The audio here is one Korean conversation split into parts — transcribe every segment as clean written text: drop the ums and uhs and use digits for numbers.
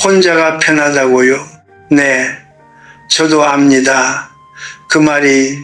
혼자가 편하다고요? 네, 저도 압니다. 그 말이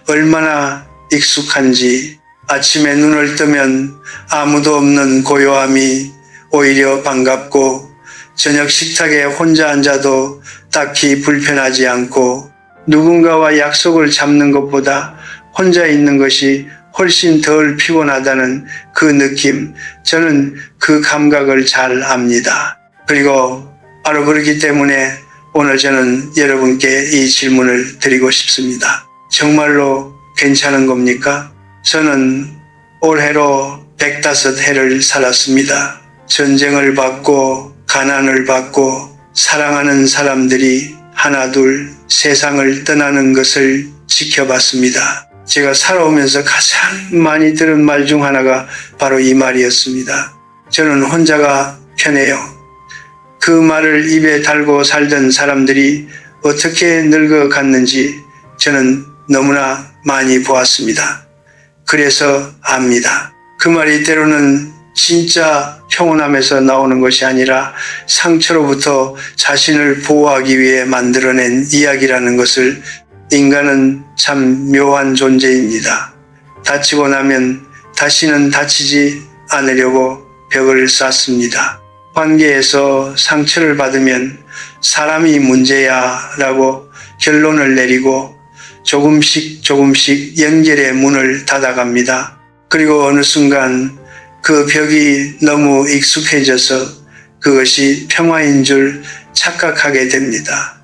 얼마나 익숙한지. 아침에 눈을 뜨면 아무도 없는 고요함이 오히려 반갑고, 저녁 식탁에 혼자 앉아도 딱히 불편하지 않고, 누군가와 약속을 잡는 것보다 혼자 있는 것이 훨씬 덜 피곤하다는 그 느낌, 저는 그 감각을 잘 압니다. 그리고 바로 그렇기 때문에 오늘 저는 여러분께 이 질문을 드리고 싶습니다. 정말로 괜찮은 겁니까? 저는 올해로 105해를 살았습니다. 전쟁을 받고 가난을 받고 사랑하는 사람들이 하나둘 세상을 떠나는 것을 지켜봤습니다. 제가 살아오면서 가장 많이 들은 말 중 하나가 바로 이 말이었습니다. 저는 혼자가 편해요. 그 말을 입에 달고 살던 사람들이 어떻게 늙어갔는지 저는 너무나 많이 보았습니다. 그래서 압니다. 그 말이 때로는 진짜 평온함에서 나오는 것이 아니라 상처로부터 자신을 보호하기 위해 만들어낸 이야기라는 것을, 인간은 참 묘한 존재입니다. 다치고 나면 다시는 다치지 않으려고 벽을 쌓습니다. 관계에서 상처를 받으면 사람이 문제야 라고 결론을 내리고 조금씩 연결의 문을 닫아갑니다. 그리고 어느 순간 그 벽이 너무 익숙해져서 그것이 평화인 줄 착각하게 됩니다.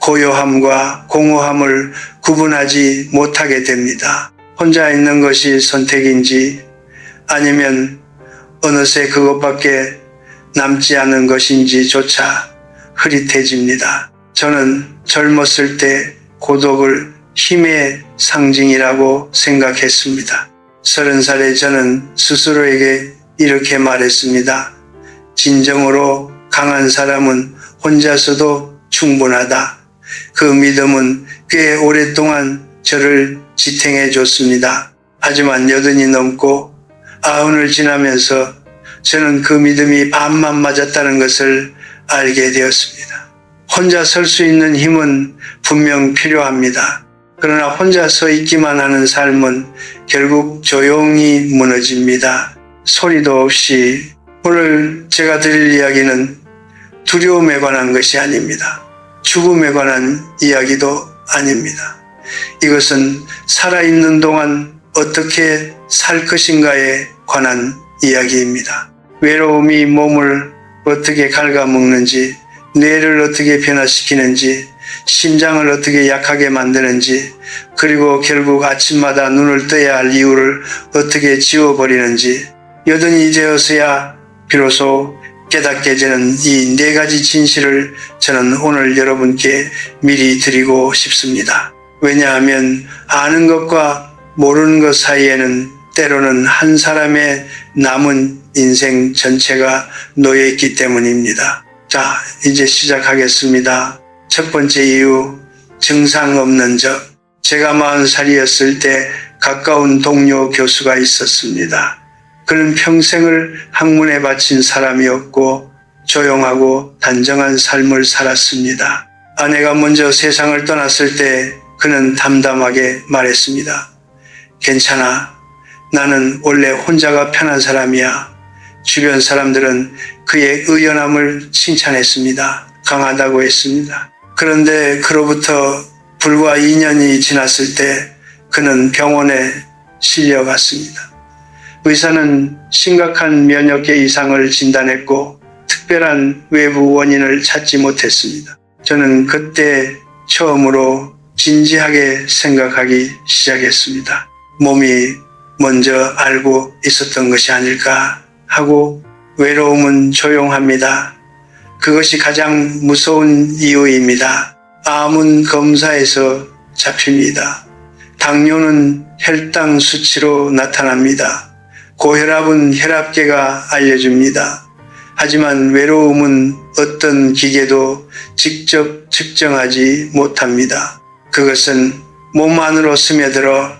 고요함과 공허함을 구분하지 못하게 됩니다. 혼자 있는 것이 선택인지 아니면 어느새 그것밖에 남지 않은 것인지조차 흐릿해집니다. 저는 젊었을 때 고독을 힘의 상징이라고 생각했습니다. 30살에 저는 스스로에게 이렇게 말했습니다. 진정으로 강한 사람은 혼자서도 충분하다. 그 믿음은 꽤 오랫동안 저를 지탱해 줬습니다. 하지만 80이 넘고 90을 지나면서 저는 그 믿음이 반만 맞았다는 것을 알게 되었습니다. 혼자 설 수 있는 힘은 분명 필요합니다. 그러나 혼자 서 있기만 하는 삶은 결국 조용히 무너집니다. 소리도 없이. 오늘 제가 드릴 이야기는 두려움에 관한 것이 아닙니다. 죽음에 관한 이야기도 아닙니다. 이것은 살아있는 동안 어떻게 살 것인가에 관한 이야기입니다. 외로움이 몸을 어떻게 갉아먹는지, 뇌를 어떻게 변화시키는지, 심장을 어떻게 약하게 만드는지, 그리고 결국 아침마다 눈을 떠야 할 이유를 어떻게 지워버리는지, 80이 되어서야 비로소 깨닫게 되는 이 4가지 진실을 저는 오늘 여러분께 미리 드리고 싶습니다. 왜냐하면 아는 것과 모르는 것 사이에는 때로는 한 사람의 남은 인생 전체가 놓여 있기 때문입니다. 자, 이제 시작하겠습니다. 첫 번째 이유, 증상 없는 적. 제가 40살이었을 때 가까운 동료 교수가 있었습니다. 그는 평생을 학문에 바친 사람이었고 조용하고 단정한 삶을 살았습니다. 아내가 먼저 세상을 떠났을 때 그는 담담하게 말했습니다. 괜찮아. 나는 원래 혼자가 편한 사람이야. 주변 사람들은 그의 의연함을 칭찬했습니다. 강하다고 했습니다. 그런데 그로부터 불과 2년이 지났을 때 그는 병원에 실려갔습니다. 의사는 심각한 면역계 이상을 진단했고 특별한 외부 원인을 찾지 못했습니다. 저는 그때 처음으로 진지하게 생각하기 시작했습니다. 몸이 먼저 알고 있었던 것이 아닐까 하고. 외로움은 조용합니다. 그것이 가장 무서운 이유입니다. 암은 검사에서 잡힙니다. 당뇨는 혈당 수치로 나타납니다. 고혈압은 혈압계가 알려줍니다. 하지만 외로움은 어떤 기계도 직접 측정하지 못합니다. 그것은 몸 안으로 스며들어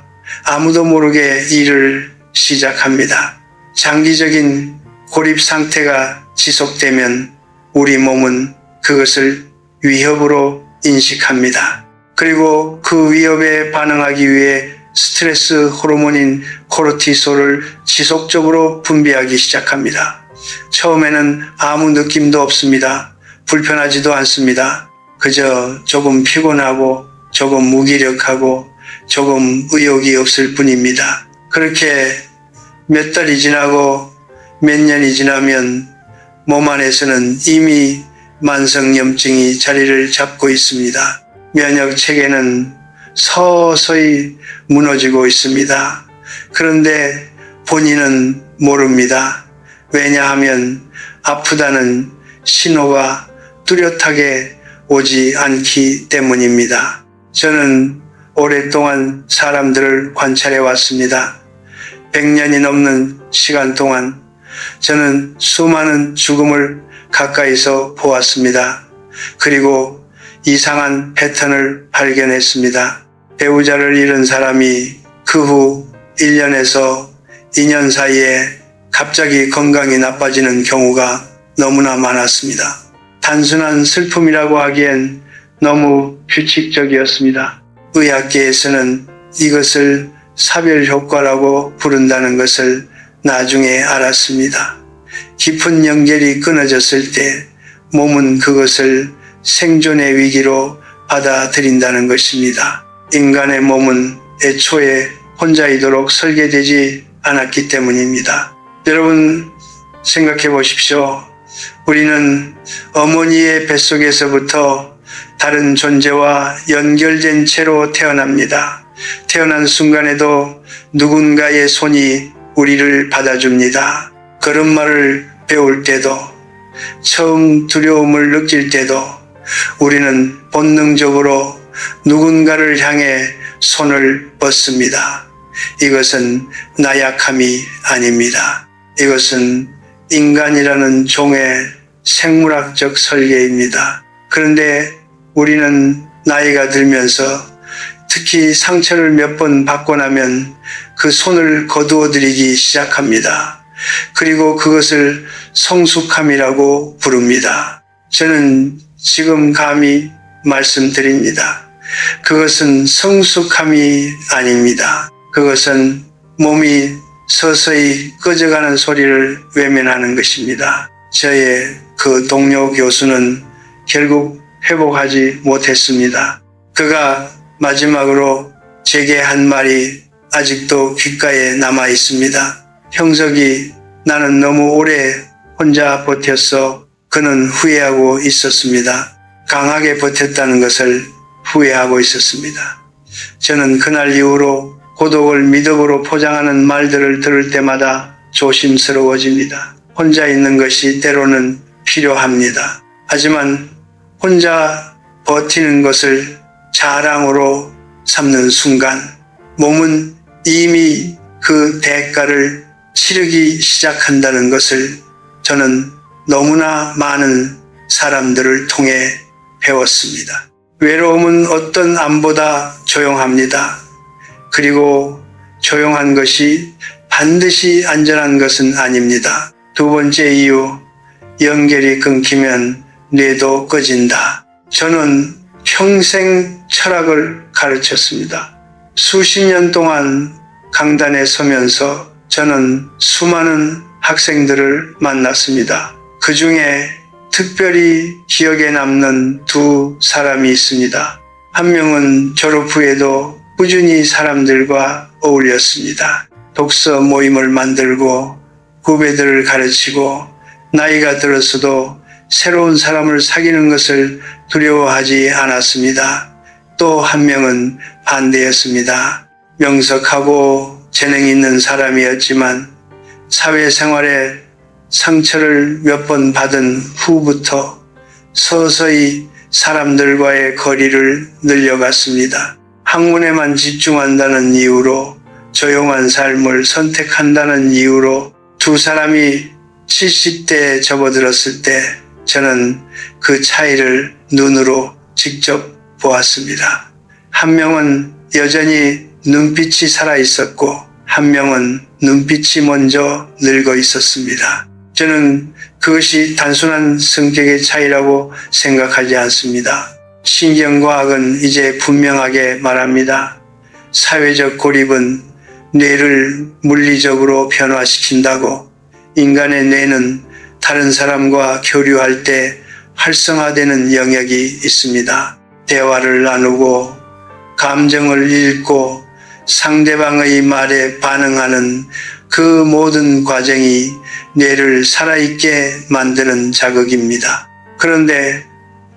아무도 모르게 일을 시작합니다. 장기적인 고립 상태가 지속되면 우리 몸은 그것을 위협으로 인식합니다. 그리고 그 위협에 반응하기 위해 스트레스 호르몬인 코르티솔을 지속적으로 분비하기 시작합니다. 처음에는 아무 느낌도 없습니다. 불편하지도 않습니다. 그저 조금 피곤하고 조금 무기력하고 조금 의욕이 없을 뿐입니다. 그렇게 몇 달이 지나고 몇 년이 지나면 몸 안에서는 이미 만성염증이 자리를 잡고 있습니다. 면역 체계는 서서히 무너지고 있습니다. 그런데 본인은 모릅니다. 왜냐하면 아프다는 신호가 뚜렷하게 오지 않기 때문입니다. 저는 오랫동안 사람들을 관찰해 왔습니다. 100년이 넘는 시간 동안 저는 수많은 죽음을 가까이서 보았습니다. 그리고 이상한 패턴을 발견했습니다. 배우자를 잃은 사람이 그 후 1년에서 2년 사이에 갑자기 건강이 나빠지는 경우가 너무나 많았습니다. 단순한 슬픔이라고 하기엔 너무 규칙적이었습니다. 의학계에서는 이것을 사별 효과라고 부른다는 것을 나중에 알았습니다. 깊은 연결이 끊어졌을 때 몸은 그것을 생존의 위기로 받아들인다는 것입니다. 인간의 몸은 애초에 혼자이도록 설계되지 않았기 때문입니다. 여러분 생각해 보십시오. 우리는 어머니의 뱃속에서부터 다른 존재와 연결된 채로 태어납니다. 태어난 순간에도 누군가의 손이 우리를 받아줍니다. 걸음마를 배울 때도, 처음 두려움을 느낄 때도 우리는 본능적으로 누군가를 향해 손을 뻗습니다. 이것은 나약함이 아닙니다. 이것은 인간이라는 종의 생물학적 설계입니다. 그런데 우리는 나이가 들면서 특히 상처를 몇 번 받고 나면 그 손을 거두어들이기 시작합니다. 그리고 그것을 성숙함이라고 부릅니다. 저는 지금 감히 말씀드립니다. 그것은 성숙함이 아닙니다. 그것은 몸이 서서히 꺼져가는 소리를 외면하는 것입니다. 저의 그 동료 교수는 결국 회복하지 못했습니다. 그가 마지막으로 제게 한 말이 아직도 귓가에 남아 있습니다. 형석이, 나는 너무 오래 혼자 버텼어. 그는 후회하고 있었습니다. 강하게 버텼다는 것을 후회하고 있었습니다. 저는 그날 이후로 고독을 미덕으로 포장하는 말들을 들을 때마다 조심스러워집니다. 혼자 있는 것이 때로는 필요합니다. 하지만 혼자 버티는 것을 자랑으로 삼는 순간 몸은 이미 그 대가를 치르기 시작한다는 것을 저는 너무나 많은 사람들을 통해 배웠습니다. 외로움은 어떤 암보다 조용합니다. 그리고 조용한 것이 반드시 안전한 것은 아닙니다. 두 번째 이유, 연결이 끊기면 뇌도 꺼진다. 저는 평생 철학을 가르쳤습니다. 수십 년 동안 강단에 서면서 저는 수많은 학생들을 만났습니다. 그 중에 특별히 기억에 남는 두 사람이 있습니다. 한 명은 졸업 후에도 꾸준히 사람들과 어울렸습니다. 독서 모임을 만들고 후배들을 가르치고 나이가 들었어도 새로운 사람을 사귀는 것을 두려워하지 않았습니다. 또 한 명은 반대였습니다. 명석하고 재능 있는 사람이었지만 사회생활에 상처를 몇 번 받은 후부터 서서히 사람들과의 거리를 늘려갔습니다. 학문에만 집중한다는 이유로, 조용한 삶을 선택한다는 이유로 두 사람이 70대에 접어들었을 때 저는 그 차이를 눈으로 직접 보았습니다. 한 명은 여전히 눈빛이 살아 있었고 한 명은 눈빛이 먼저 늙어 있었습니다. 저는 그것이 단순한 성격의 차이라고 생각하지 않습니다. 신경과학은 이제 분명하게 말합니다. 사회적 고립은 뇌를 물리적으로 변화시킨다고. 인간의 뇌는 다른 사람과 교류할 때 활성화되는 영역이 있습니다. 대화를 나누고 감정을 읽고 상대방의 말에 반응하는 그 모든 과정이 뇌를 살아있게 만드는 자극입니다. 그런데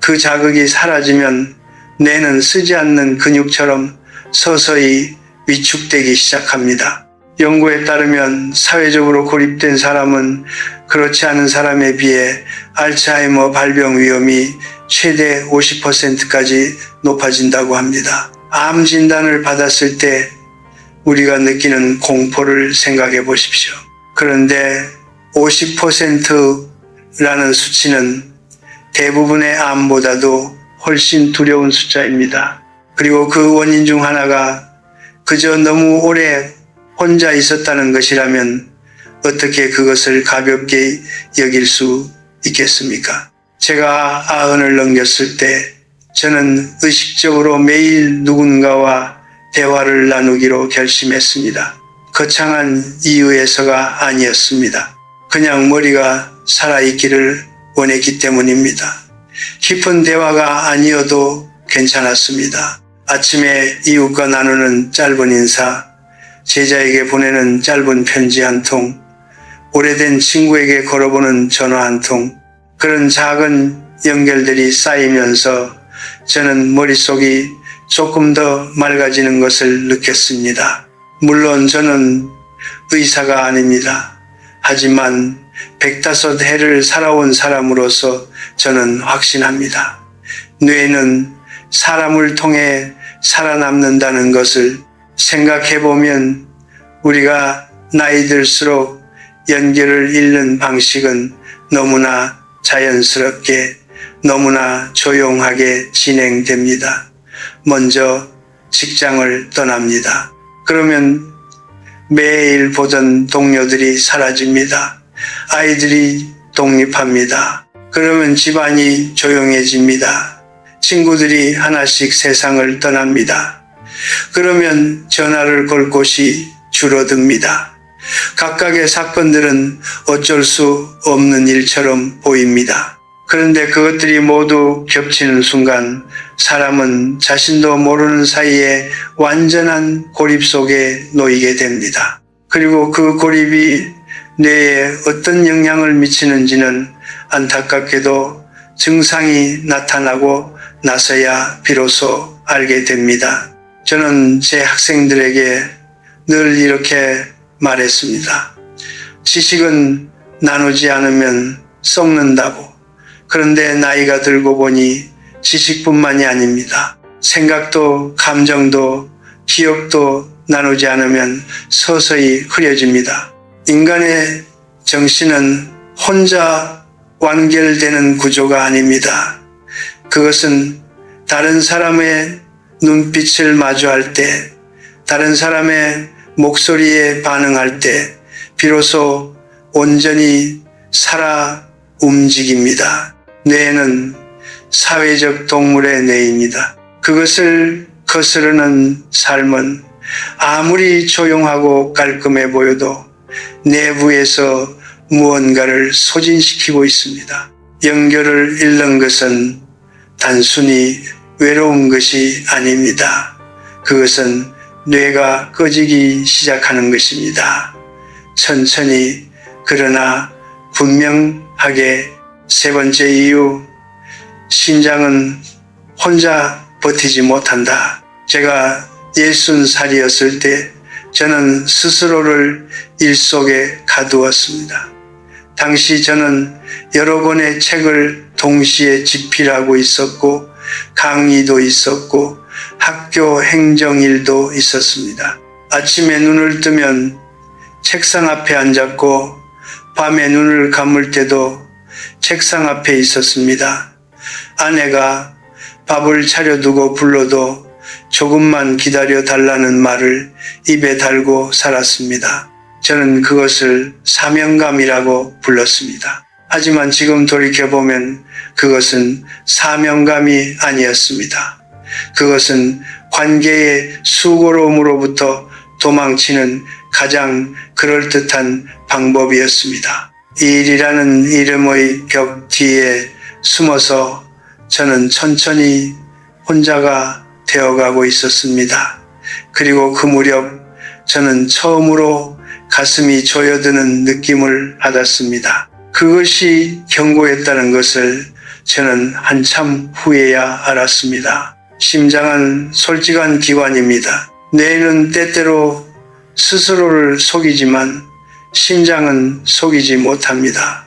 그 자극이 사라지면 뇌는 쓰지 않는 근육처럼 서서히 위축되기 시작합니다. 연구에 따르면 사회적으로 고립된 사람은 그렇지 않은 사람에 비해 알츠하이머 발병 위험이 최대 50%까지 높아진다고 합니다. 암 진단을 받았을 때 우리가 느끼는 공포를 생각해 보십시오. 그런데 50%라는 수치는 대부분의 암보다도 훨씬 두려운 숫자입니다. 그리고 그 원인 중 하나가 그저 너무 오래 혼자 있었다는 것이라면 어떻게 그것을 가볍게 여길 수 있겠습니까? 제가 90을 넘겼을 때 저는 의식적으로 매일 누군가와 대화를 나누기로 결심했습니다. 거창한 이유에서가 아니었습니다. 그냥 머리가 살아있기를 원했기 때문입니다. 깊은 대화가 아니어도 괜찮았습니다. 아침에 이웃과 나누는 짧은 인사, 제자에게 보내는 짧은 편지 한 통, 오래된 친구에게 걸어보는 전화 한 통, 그런 작은 연결들이 쌓이면서 저는 머릿속이 조금 더 맑아지는 것을 느꼈습니다. 물론 저는 의사가 아닙니다. 하지만 105해를 살아온 사람으로서 저는 확신합니다. 뇌는 사람을 통해 살아남는다는 것을 생각해보면 우리가 나이 들수록 연결을 잃는 방식은 너무나 자연스럽게, 너무나 조용하게 진행됩니다. 먼저 직장을 떠납니다. 그러면 매일 보던 동료들이 사라집니다. 아이들이 독립합니다. 그러면 집안이 조용해집니다. 친구들이 하나씩 세상을 떠납니다. 그러면 전화를 걸 곳이 줄어듭니다. 각각의 사건들은 어쩔 수 없는 일처럼 보입니다. 그런데 그것들이 모두 겹치는 순간 사람은 자신도 모르는 사이에 완전한 고립 속에 놓이게 됩니다. 그리고 그 고립이 뇌에 어떤 영향을 미치는지는 안타깝게도 증상이 나타나고 나서야 비로소 알게 됩니다. 저는 제 학생들에게 늘 이렇게 말했습니다. 지식은 나누지 않으면 썩는다고. 그런데 나이가 들고 보니 지식뿐만이 아닙니다. 생각도 감정도 기억도 나누지 않으면 서서히 흐려집니다. 인간의 정신은 혼자 완결되는 구조가 아닙니다. 그것은 다른 사람의 눈빛을 마주할 때, 다른 사람의 목소리에 반응할 때 비로소 온전히 살아 움직입니다. 뇌는 사회적 동물의 뇌입니다. 그것을 거스르는 삶은 아무리 조용하고 깔끔해 보여도 내부에서 무언가를 소진시키고 있습니다. 연결을 잃는 것은 단순히 외로운 것이 아닙니다. 그것은 뇌가 꺼지기 시작하는 것입니다. 천천히 그러나 분명하게. 세 번째 이유, 신장은 혼자 버티지 못한다. 제가 60살이었을 때 저는 스스로를 일 속에 가두었습니다. 당시 저는 여러 권의 책을 동시에 집필하고 있었고 강의도 있었고 학교 행정일도 있었습니다. 아침에 눈을 뜨면 책상 앞에 앉았고 밤에 눈을 감을 때도 책상 앞에 있었습니다. 아내가 밥을 차려두고 불러도 조금만 기다려 달라는 말을 입에 달고 살았습니다. 저는 그것을 사명감이라고 불렀습니다. 하지만 지금 돌이켜보면 그것은 사명감이 아니었습니다. 그것은 관계의 수고로움으로부터 도망치는 가장 그럴듯한 방법이었습니다. 이 일이라는 이름의 벽 뒤에 숨어서 저는 천천히 혼자가 되어가고 있었습니다. 그리고 그 무렵 저는 처음으로 가슴이 조여드는 느낌을 받았습니다. 그것이 경고였다는 것을 저는 한참 후에야 알았습니다. 심장은 솔직한 기관입니다. 뇌는 때때로 스스로를 속이지만 심장은 속이지 못합니다.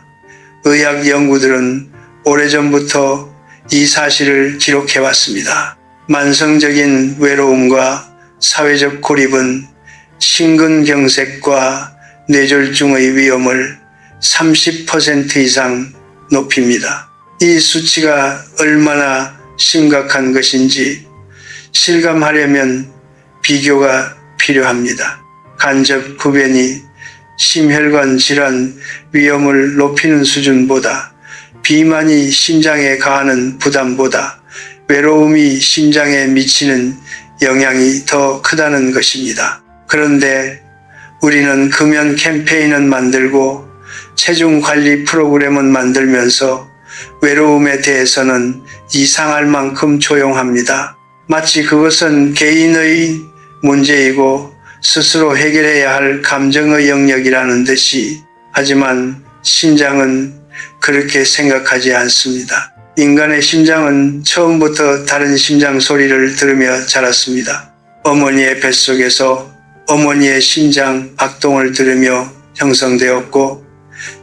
의학 연구들은 오래전부터 이 사실을 기록해왔습니다. 만성적인 외로움과 사회적 고립은 심근경색과 뇌졸중의 위험을 30% 이상 높입니다. 이 수치가 얼마나 심각한 것인지 실감하려면 비교가 필요합니다. 간접 흡연이 심혈관 질환 위험을 높이는 수준보다, 비만이 심장에 가하는 부담보다 외로움이 심장에 미치는 영향이 더 크다는 것입니다. 그런데 우리는 금연 캠페인은 만들고 체중 관리 프로그램은 만들면서 외로움에 대해서는 이상할 만큼 조용합니다. 마치 그것은 개인의 문제이고 스스로 해결해야 할 감정의 영역이라는 듯이. 하지만 심장은 그렇게 생각하지 않습니다. 인간의 심장은 처음부터 다른 심장 소리를 들으며 자랐습니다. 어머니의 뱃속에서 어머니의 심장 박동을 들으며 형성되었고,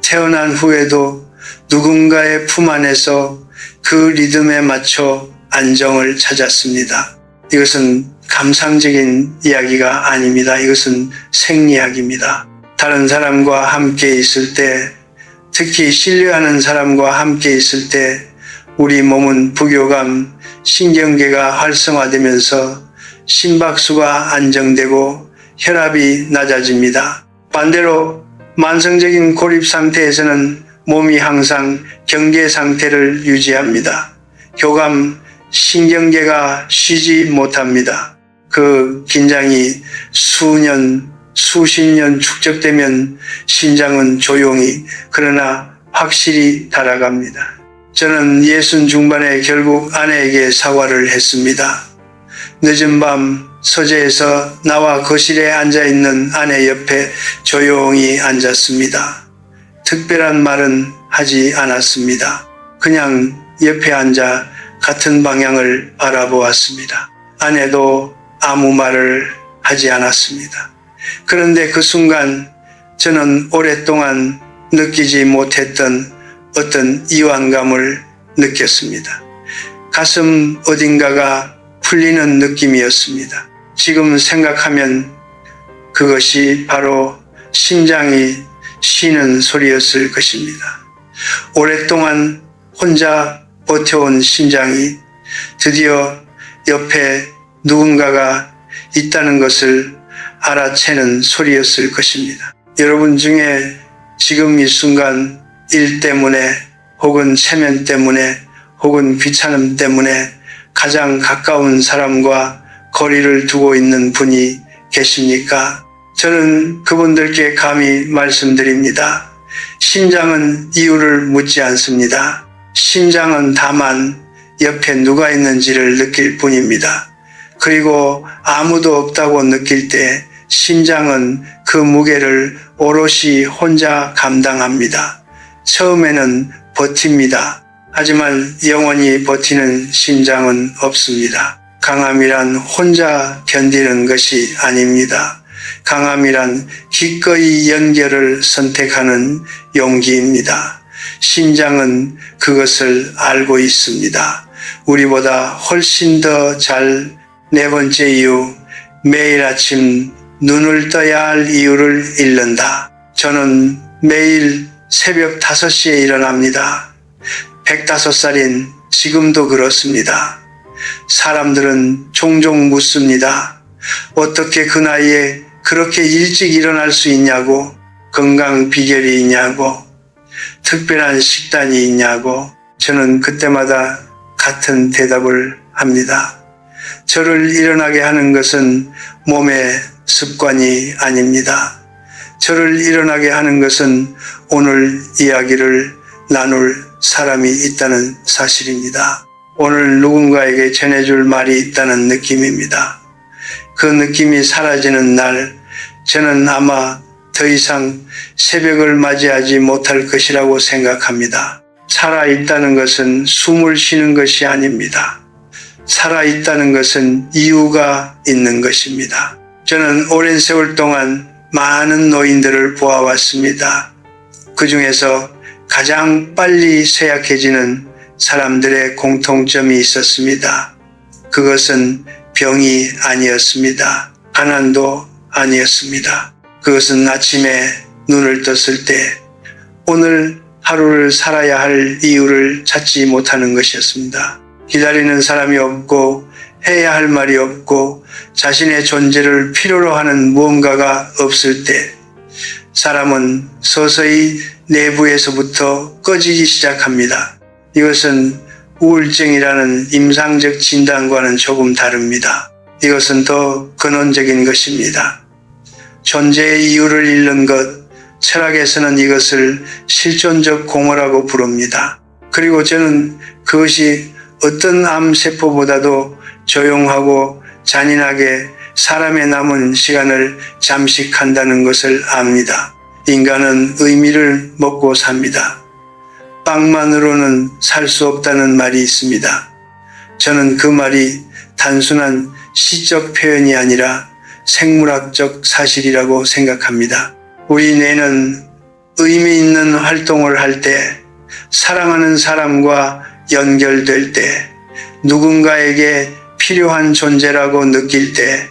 태어난 후에도 누군가의 품 안에서 그 리듬에 맞춰 안정을 찾았습니다. 이것은 감상적인 이야기가 아닙니다. 이것은 생리학입니다. 다른 사람과 함께 있을 때, 특히 신뢰하는 사람과 함께 있을 때 우리 몸은 부교감, 신경계가 활성화되면서 심박수가 안정되고 혈압이 낮아집니다. 반대로 만성적인 고립 상태에서는 몸이 항상 경계 상태를 유지합니다. 교감, 신경계가 쉬지 못합니다. 그 긴장이 수십 년 축적되면 심장은 조용히 그러나 확실히 달아갑니다. 저는 60 중반에 결국 아내에게 사과를 했습니다. 늦은 밤 서재에서 나와 거실에 앉아있는 아내 옆에 조용히 앉았습니다. 특별한 말은 하지 않았습니다. 그냥 옆에 앉아 같은 방향을 바라보았습니다. 아내도 아무 말을 하지 않았습니다. 그런데 그 순간 저는 오랫동안 느끼지 못했던 어떤 이완감을 느꼈습니다. 가슴 어딘가가 풀리는 느낌이었습니다. 지금 생각하면 그것이 바로 심장이 쉬는 소리였을 것입니다. 오랫동안 혼자 버텨온 심장이 드디어 옆에 누군가가 있다는 것을 알아채는 소리였을 것입니다. 여러분 중에 지금 이 순간 일 때문에 혹은 체면 때문에 혹은 귀찮음 때문에 가장 가까운 사람과 거리를 두고 있는 분이 계십니까? 저는 그분들께 감히 말씀드립니다. 심장은 이유를 묻지 않습니다. 심장은 다만 옆에 누가 있는지를 느낄 뿐입니다. 그리고 아무도 없다고 느낄 때 심장은 그 무게를 오롯이 혼자 감당합니다. 처음에는 버팁니다. 하지만 영원히 버티는 심장은 없습니다. 강함이란 혼자 견디는 것이 아닙니다. 강함이란 기꺼이 연결을 선택하는 용기입니다. 심장은 그것을 알고 있습니다. 우리보다 훨씬 더 잘. 네 번째 이유, 매일 아침 눈을 떠야 할 이유를 잃는다. 저는 매일 새벽 5시에 일어납니다. 105살인 지금도 그렇습니다. 사람들은 종종 묻습니다. 어떻게 그 나이에 그렇게 일찍 일어날 수 있냐고, 건강 비결이 있냐고, 특별한 식단이 있냐고, 저는 그때마다 같은 대답을 합니다. 저를 일어나게 하는 것은 몸의 습관이 아닙니다. 저를 일어나게 하는 것은 오늘 이야기를 나눌 사람이 있다는 사실입니다. 오늘 누군가에게 전해줄 말이 있다는 느낌입니다. 그 느낌이 사라지는 날, 저는 아마 더 이상 새벽을 맞이하지 못할 것이라고 생각합니다. 살아있다는 것은 숨을 쉬는 것이 아닙니다. 살아있다는 것은 이유가 있는 것입니다. 저는 오랜 세월 동안 많은 노인들을 보아왔습니다. 그 중에서 가장 빨리 쇠약해지는 사람들의 공통점이 있었습니다. 그것은 병이 아니었습니다. 가난도 아니었습니다. 그것은 아침에 눈을 떴을 때 오늘 하루를 살아야 할 이유를 찾지 못하는 것이었습니다. 기다리는 사람이 없고 해야 할 말이 없고 자신의 존재를 필요로 하는 무언가가 없을 때 사람은 서서히 내부에서부터 꺼지기 시작합니다. 이것은 우울증이라는 임상적 진단과는 조금 다릅니다. 이것은 더 근원적인 것입니다. 존재의 이유를 잃는 것, 철학에서는 이것을 실존적 공허라고 부릅니다. 그리고 저는 그것이 어떤 암세포보다도 조용하고 잔인하게 사람의 남은 시간을 잠식한다는 것을 압니다. 인간은 의미를 먹고 삽니다. 빵만으로는 살 수 없다는 말이 있습니다. 저는 그 말이 단순한 시적 표현이 아니라 생물학적 사실이라고 생각합니다. 우리 뇌는 의미 있는 활동을 할 때, 사랑하는 사람과 연결될 때, 누군가에게 필요한 존재라고 느낄 때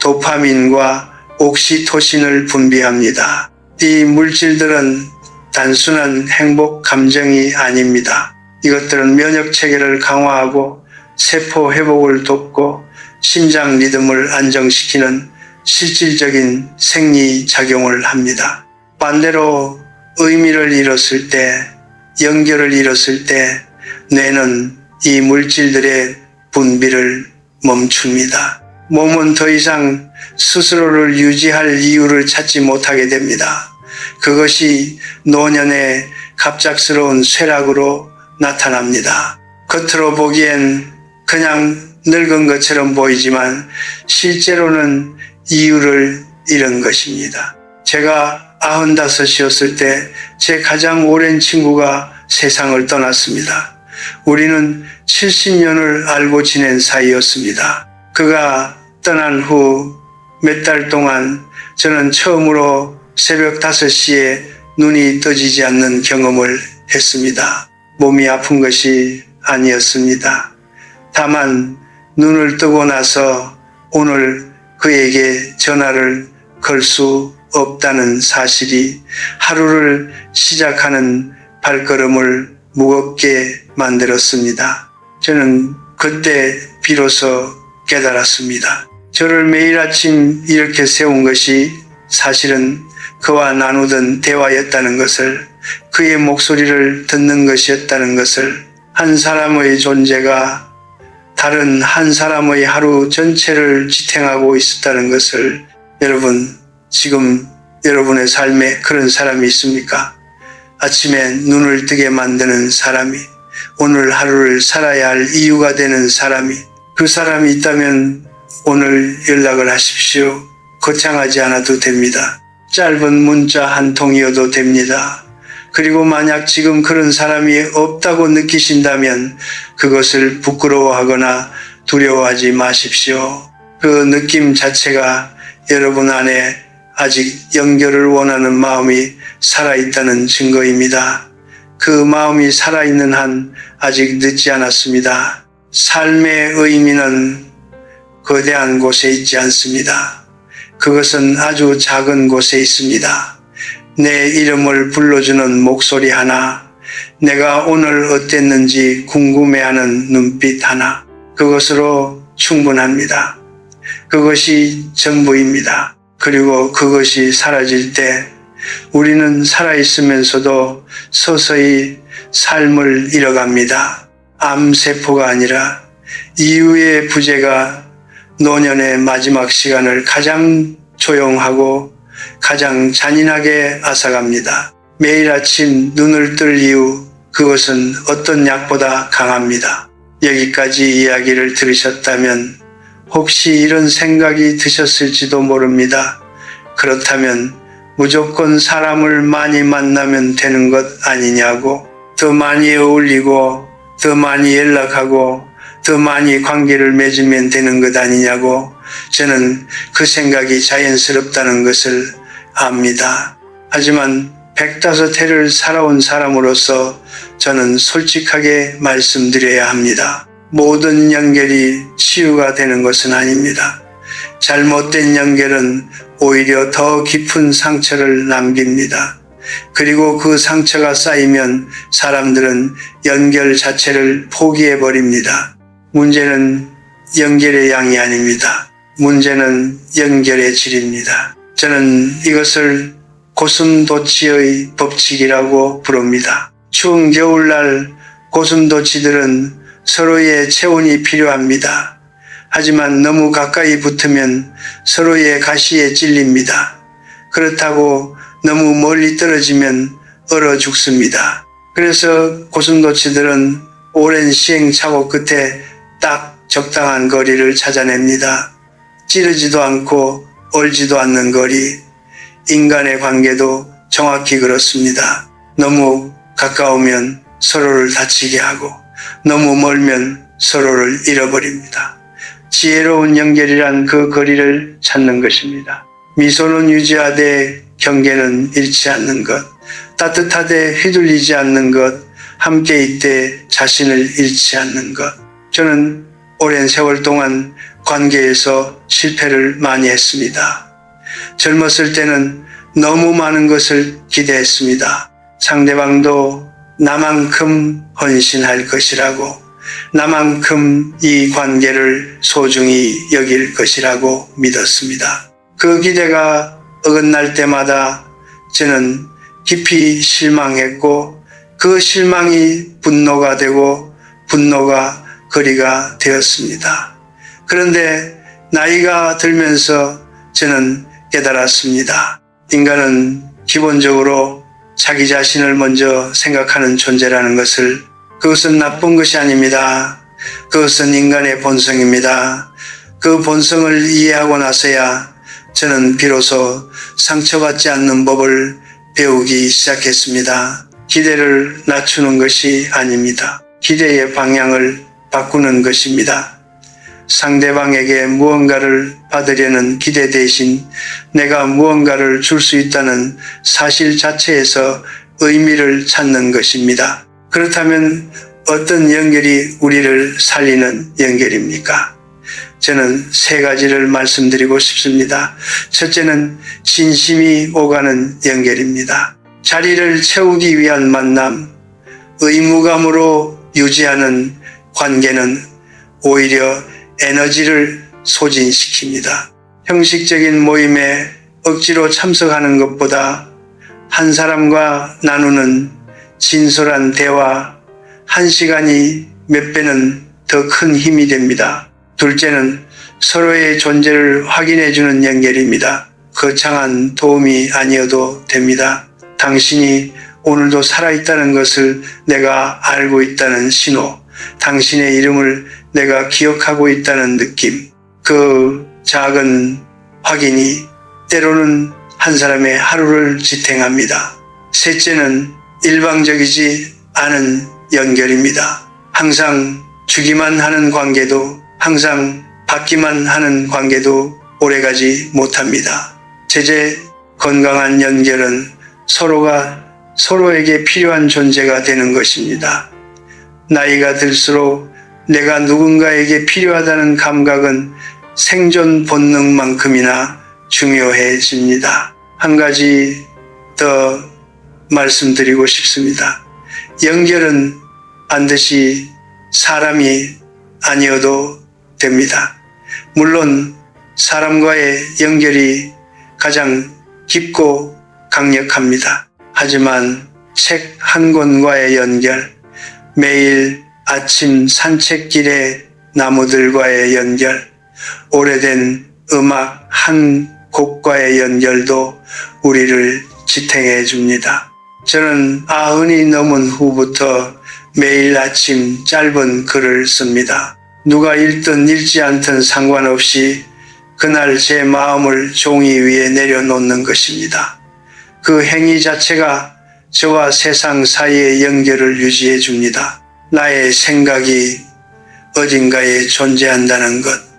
도파민과 옥시토신을 분비합니다. 이 물질들은 단순한 행복 감정이 아닙니다. 이것들은 면역 체계를 강화하고 세포 회복을 돕고 심장 리듬을 안정시키는 실질적인 생리 작용을 합니다. 반대로 의미를 잃었을 때, 연결을 잃었을 때 뇌는 이 물질들의 분비를 멈춥니다. 몸은 더 이상 스스로를 유지할 이유를 찾지 못하게 됩니다. 그것이 노년의 갑작스러운 쇠락으로 나타납니다. 겉으로 보기엔 그냥 늙은 것처럼 보이지만 실제로는 이유를 잃은 것입니다. 제가 95이었을 때 제 가장 오랜 친구가 세상을 떠났습니다. 우리는 70년을 알고 지낸 사이였습니다. 그가 떠난 후 몇 달 동안 저는 처음으로 새벽 5시에 눈이 떠지지 않는 경험을 했습니다. 몸이 아픈 것이 아니었습니다. 다만 눈을 뜨고 나서 오늘 그에게 전화를 걸 수 없다는 사실이 하루를 시작하는 발걸음을 무겁게 만들었습니다. 저는 그때 비로소 깨달았습니다. 저를 매일 아침 이렇게 세운 것이 사실은 그와 나누던 대화였다는 것을, 그의 목소리를 듣는 것이었다는 것을, 한 사람의 존재가 다른 한 사람의 하루 전체를 지탱하고 있었다는 것을. 여러분, 지금 여러분의 삶에 그런 사람이 있습니까? 아침에 눈을 뜨게 만드는 사람이, 오늘 하루를 살아야 할 이유가 되는 사람이, 그 사람이 있다면 오늘 연락을 하십시오. 거창하지 않아도 됩니다. 짧은 문자 한 통이어도 됩니다. 그리고 만약 지금 그런 사람이 없다고 느끼신다면 그것을 부끄러워하거나 두려워하지 마십시오. 그 느낌 자체가 여러분 안에 아직 연결을 원하는 마음이 살아있다는 증거입니다. 그 마음이 살아있는 한 아직 늦지 않았습니다. 삶의 의미는 거대한 곳에 있지 않습니다. 그것은 아주 작은 곳에 있습니다. 내 이름을 불러주는 목소리 하나, 내가 오늘 어땠는지 궁금해하는 눈빛 하나, 그것으로 충분합니다. 그것이 전부입니다. 그리고 그것이 사라질 때 우리는 살아있으면서도 서서히 삶을 잃어갑니다. 암세포가 아니라 이후의 부재가 노년의 마지막 시간을 가장 조용하고 가장 잔인하게 앗아갑니다. 매일 아침 눈을 뜰 이후 그것은 어떤 약보다 강합니다. 여기까지 이야기를 들으셨다면 혹시 이런 생각이 드셨을지도 모릅니다. 그렇다면 무조건 사람을 많이 만나면 되는 것 아니냐고, 더 많이 어울리고 더 많이 연락하고 더 많이 관계를 맺으면 되는 것 아니냐고, 저는 그 생각이 자연스럽다는 것을 압니다. 하지만 105해를 살아온 사람으로서 저는 솔직하게 말씀드려야 합니다. 모든 연결이 치유가 되는 것은 아닙니다. 잘못된 연결은 오히려 더 깊은 상처를 남깁니다. 그리고 그 상처가 쌓이면 사람들은 연결 자체를 포기해버립니다. 문제는 연결의 양이 아닙니다. 문제는 연결의 질입니다. 저는 이것을 고슴도치의 법칙이라고 부릅니다. 추운 겨울날 고슴도치들은 서로의 체온이 필요합니다. 하지만 너무 가까이 붙으면 서로의 가시에 찔립니다. 그렇다고 너무 멀리 떨어지면 얼어 죽습니다. 그래서 고슴도치들은 오랜 시행착오 끝에 딱 적당한 거리를 찾아냅니다. 찌르지도 않고 얼지도 않는 거리. 인간의 관계도 정확히 그렇습니다. 너무 가까우면 서로를 다치게 하고 너무 멀면 서로를 잃어버립니다. 지혜로운 연결이란 그 거리를 찾는 것입니다. 미소는 유지하되 경계는 잃지 않는 것, 따뜻하되 휘둘리지 않는 것, 함께 있되 자신을 잃지 않는 것. 저는 오랜 세월 동안 관계에서 실패를 많이 했습니다. 젊었을 때는 너무 많은 것을 기대했습니다. 상대방도 나만큼 헌신할 것이라고, 나만큼 이 관계를 소중히 여길 것이라고 믿었습니다. 그 기대가 어긋날 때마다 저는 깊이 실망했고 그 실망이 분노가 되고 분노가 거리가 되었습니다. 그런데 나이가 들면서 저는 깨달았습니다. 인간은 기본적으로 자기 자신을 먼저 생각하는 존재라는 것을. 그것은 나쁜 것이 아닙니다. 그것은 인간의 본성입니다. 그 본성을 이해하고 나서야 저는 비로소 상처받지 않는 법을 배우기 시작했습니다. 기대를 낮추는 것이 아닙니다. 기대의 방향을 바꾸는 것입니다. 상대방에게 무언가를 받으려는 기대 대신 내가 무언가를 줄 수 있다는 사실 자체에서 의미를 찾는 것입니다. 그렇다면 어떤 연결이 우리를 살리는 연결입니까? 저는 세 가지를 말씀드리고 싶습니다. 첫째는 진심이 오가는 연결입니다. 자리를 채우기 위한 만남, 의무감으로 유지하는 관계는 오히려 에너지를 소진시킵니다. 형식적인 모임에 억지로 참석하는 것보다 한 사람과 나누는 진솔한 대화, 한 시간이 몇 배는 더 큰 힘이 됩니다. 둘째는 서로의 존재를 확인해주는 연결입니다. 거창한 도움이 아니어도 됩니다. 당신이 오늘도 살아있다는 것을 내가 알고 있다는 신호, 당신의 이름을 내가 기억하고 있다는 느낌, 그 작은 확인이 때로는 한 사람의 하루를 지탱합니다. 셋째는 일방적이지 않은 연결입니다. 항상 주기만 하는 관계도, 항상 받기만 하는 관계도 오래가지 못합니다. 제재 건강한 연결은 서로가 서로에게 필요한 존재가 되는 것입니다. 나이가 들수록 내가 누군가에게 필요하다는 감각은 생존 본능만큼이나 중요해집니다. 한 가지 더 말씀드리고 싶습니다. 연결은 반드시 사람이 아니어도 됩니다. 물론 사람과의 연결이 가장 깊고 강력합니다. 하지만 책 한 권과의 연결, 매일 아침 산책길의 나무들과의 연결, 오래된 음악 한 곡과의 연결도 우리를 지탱해 줍니다. 저는 90이 넘은 후부터 매일 아침 짧은 글을 씁니다. 누가 읽든 읽지 않든 상관없이 그날 제 마음을 종이 위에 내려놓는 것입니다. 그 행위 자체가 저와 세상 사이의 연결을 유지해 줍니다. 나의 생각이 어딘가에 존재한다는 것,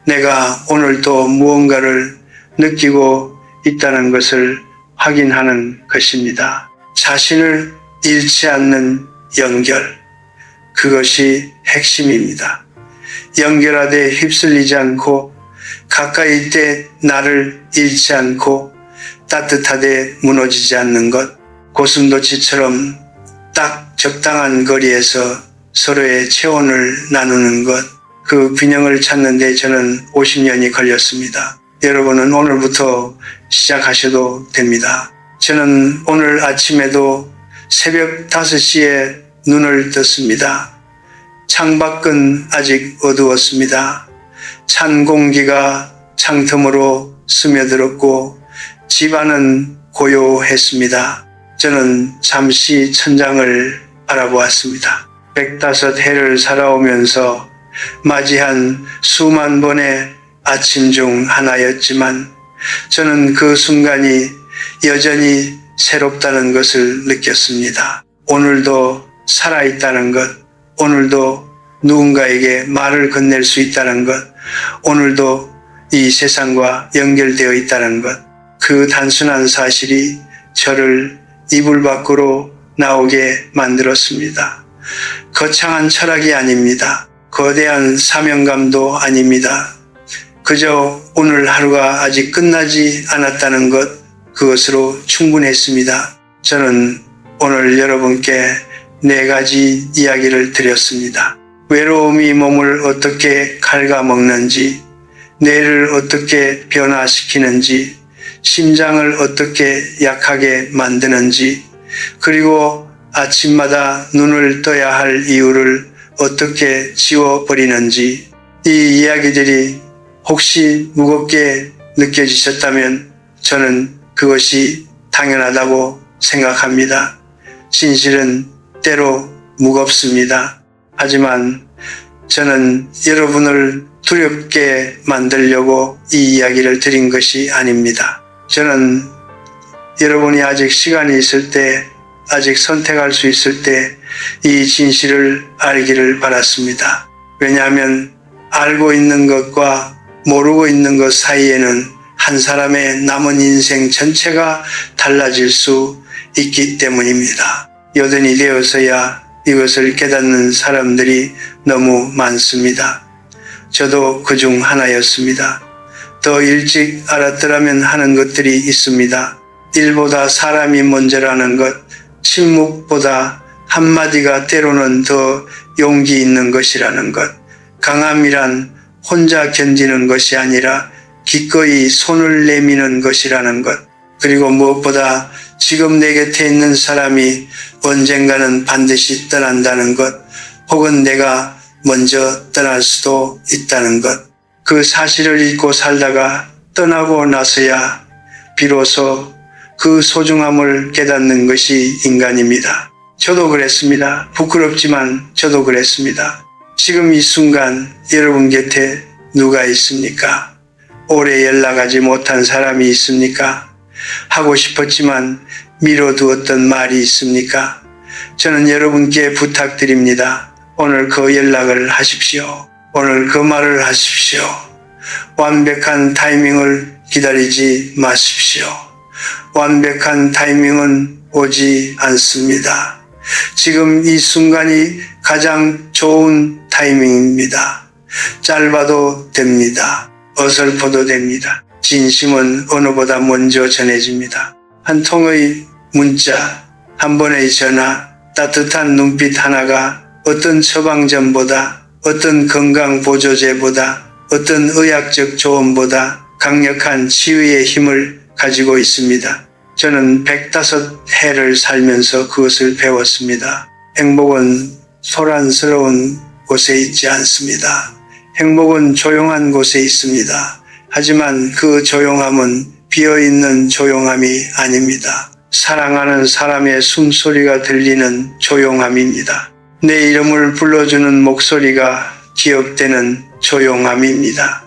내가 오늘도 무언가를 느끼고 있다는 것을 확인하는 것입니다. 자신을 잃지 않는 연결, 그것이 핵심입니다. 연결하되 휩쓸리지 않고 가까이 있을 때 나를 잃지 않고 따뜻하되 무너지지 않는 것, 고슴도치처럼 딱 적당한 거리에서 서로의 체온을 나누는 것, 그 균형을 찾는 데 저는 50년이 걸렸습니다. 여러분은 오늘부터 시작하셔도 됩니다. 저는 오늘 아침에도 새벽 5시에 눈을 떴습니다. 창밖은 아직 어두웠습니다. 찬 공기가 창틈으로 스며들었고 집안은 고요했습니다. 저는 잠시 천장을 바라보았습니다. 105 해를 살아오면서 맞이한 수만 번의 아침 중 하나였지만 저는 그 순간이 여전히 새롭다는 것을 느꼈습니다. 오늘도 살아있다는 것, 오늘도 누군가에게 말을 건넬 수 있다는 것, 오늘도 이 세상과 연결되어 있다는 것, 그 단순한 사실이 저를 이불 밖으로 나오게 만들었습니다. 거창한 철학이 아닙니다. 거대한 사명감도 아닙니다. 그저 오늘 하루가 아직 끝나지 않았다는 것, 그것으로 충분했습니다. 저는 오늘 여러분께 4가지 이야기를 드렸습니다. 외로움이 몸을 어떻게 갉아먹는지, 뇌를 어떻게 변화시키는지, 심장을 어떻게 약하게 만드는지, 그리고 아침마다 눈을 떠야 할 이유를 어떻게 지워버리는지, 이 이야기들이 혹시 무겁게 느껴지셨다면 저는 그것이 당연하다고 생각합니다. 진실은 때로 무겁습니다. 하지만 저는 여러분을 두렵게 만들려고 이 이야기를 드린 것이 아닙니다. 저는 여러분이 아직 시간이 있을 때, 아직 선택할 수 있을 때 이 진실을 알기를 바랐습니다. 왜냐하면 알고 있는 것과 모르고 있는 것 사이에는 한 사람의 남은 인생 전체가 달라질 수 있기 때문입니다. 여든이 되어서야 이것을 깨닫는 사람들이 너무 많습니다. 저도 그중 하나였습니다. 더 일찍 알았더라면 하는 것들이 있습니다. 일보다 사람이 먼저라는 것, 침묵보다 한마디가 때로는 더 용기 있는 것이라는 것, 강함이란 혼자 견디는 것이 아니라 기꺼이 손을 내미는 것이라는 것, 그리고 무엇보다 지금 내 곁에 있는 사람이 언젠가는 반드시 떠난다는 것, 혹은 내가 먼저 떠날 수도 있다는 것, 그 사실을 잊고 살다가 떠나고 나서야 비로소 그 소중함을 깨닫는 것이 인간입니다. 저도 그랬습니다. 부끄럽지만 저도 그랬습니다. 지금 이 순간 여러분 곁에 누가 있습니까? 오래 연락하지 못한 사람이 있습니까? 하고 싶었지만 미뤄두었던 말이 있습니까? 저는 여러분께 부탁드립니다. 오늘 그 연락을 하십시오. 오늘 그 말을 하십시오. 완벽한 타이밍을 기다리지 마십시오. 완벽한 타이밍은 오지 않습니다. 지금 이 순간이 가장 좋은 타이밍입니다. 짧아도 됩니다. 어설퍼도 됩니다. 진심은 어느보다 먼저 전해집니다. 한 통의 문자, 한 번의 전화, 따뜻한 눈빛 하나가 어떤 처방전보다, 어떤 건강보조제보다, 어떤 의학적 조언보다 강력한 치유의 힘을 가지고 있습니다. 저는 105해를 살면서 그것을 배웠습니다. 행복은 소란스러운 곳에 있지 않습니다. 행복은 조용한 곳에 있습니다. 하지만 그 조용함은 비어있는 조용함이 아닙니다. 사랑하는 사람의 숨소리가 들리는 조용함입니다. 내 이름을 불러주는 목소리가 기억되는 조용함입니다.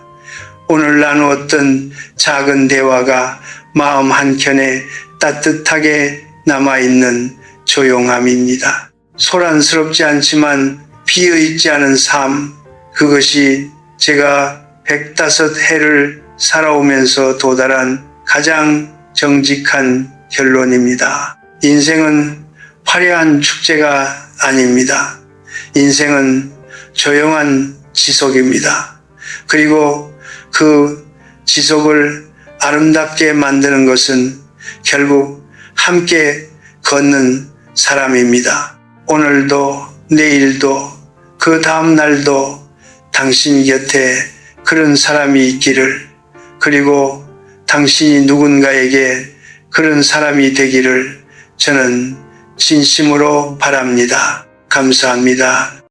오늘 나누었던 작은 대화가 마음 한켠에 따뜻하게 남아있는 조용함입니다. 소란스럽지 않지만 비어있지 않은 삶, 그것이 제가 105해를 살아오면서 도달한 가장 정직한 결론입니다. 인생은 화려한 축제가 아닙니다. 인생은 조용한 지속입니다. 그리고 그 지속을 아름답게 만드는 것은 결국 함께 걷는 사람입니다. 오늘도 내일도 그 다음 날도 당신 곁에 그런 사람이 있기를, 그리고 당신이 누군가에게 그런 사람이 되기를 저는 진심으로 바랍니다. 감사합니다.